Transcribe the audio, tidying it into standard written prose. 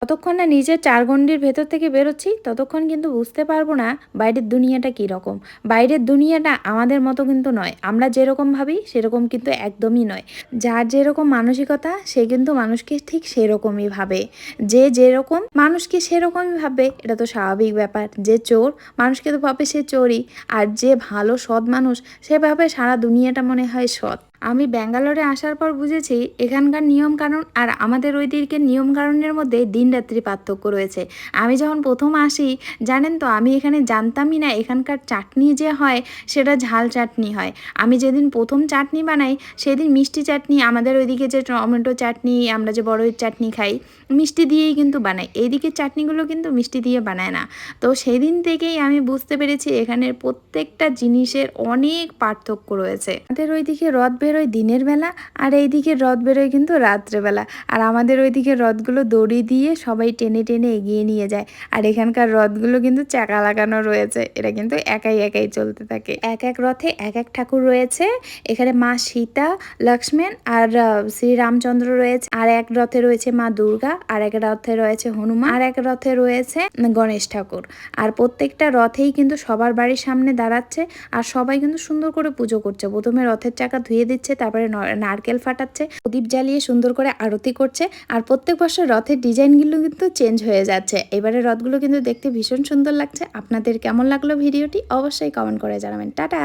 যতক্ষণ না নিজের চারগণ্ডির ভেতর থেকে বেরোচ্ছি ততক্ষণ কিন্তু বুঝতে পারবো না বাইরের দুনিয়াটা কীরকম। বাইরের দুনিয়াটা আমাদের মতো কিন্তু নয়, আমরা যেরকম ভাবি সেরকম কিন্তু একদমই নয়। যার যেরকম মানসিকতা সে কিন্তু মানুষকে ঠিক সেরকমই ভাবে, যে যেরকম মানুষকে সেরকমই ভাবে, এটা তো স্বাভাবিক ব্যাপার। যে চোর মানুষকে তো ভাবে সে চোরই, আর যে ভালো সৎ মানুষ সে ভাবে সারা দুনিয়াটা মনে হয় সৎ। আমি ব্যাঙ্গালোরে আসার পর বুঝেছি এখানকার নিয়মকানুন আর আমাদের ওই দিকের নিয়মকানুনের মধ্যে দিন রাত্রি পার্থক্য রয়েছে। আমি যখন প্রথম আসি, জানেন তো, আমি এখানে জানতামই না এখানকার চাটনি যে হয় সেটা ঝাল চাটনি হয়। আমি যেদিন প্রথম চাটনি বানাই সেদিন মিষ্টি চাটনি, আমাদের ওইদিকে যে টমেটো চাটনি, আমরা যে বড়ইয়ের চাটনি খাই, মিষ্টি দিয়েই কিন্তু বানাই। এইদিকের চাটনিগুলো কিন্তু মিষ্টি দিয়ে বানায় না। তো সেদিন থেকেই আমি বুঝতে পেরেছি এখানের প্রত্যেকটা জিনিসের অনেক পার্থক্য রয়েছে। আমাদের ওইদিকে রথ বেরোয় দিনের বেলা, আর এইদিকে রথ বেরোয় কিন্তু রাত্রেবেলা। আর আমাদের ওইদিকে রথগুলো দড়ি দিয়ে সবাই টেনে টেনে এগিয়ে নিয়ে যায়, আর এখানকার রথগুলো কিন্তু চাকা লাগানো রয়েছে, এটা কিন্তু একাই একাই চলতে থাকে। এক এক রথে এক এক ঠাকুর রয়েছে। এখানে মা সীতা, লক্ষ্মণ আর শ্রীরামচন্দ্র রয়েছে, আর এক রথে রয়েছে মা দুর্গা, আর এক রথে রয়েছে হনুমান, আর এক রথে রয়েছে গণেশ ঠাকুর। আর প্রত্যেকটা রথেই কিন্তু সবার বাড়ির সামনে দাঁড়াচ্ছে, আর সবাই কিন্তু সুন্দর করে পুজো করছে। প্রথমে রথের চাকা ধুয়ে দিচ্ছে, তারপরে নারকেল ফাটাচ্ছে, প্রদীপ জ্বালিয়ে সুন্দর করে আরতি করছে। আর প্রত্যেক বছর রথের ডিজাইনগুলো কিন্তু চেঞ্জ হয়ে যাচ্ছে। এবারে রথগুলো কিন্তু দেখতে ভীষণ সুন্দর লাগছে। আপনাদের কেমন লাগলো ভিডিওটি অবশ্যই কমেন্ট করে জানাবেন। টাটা।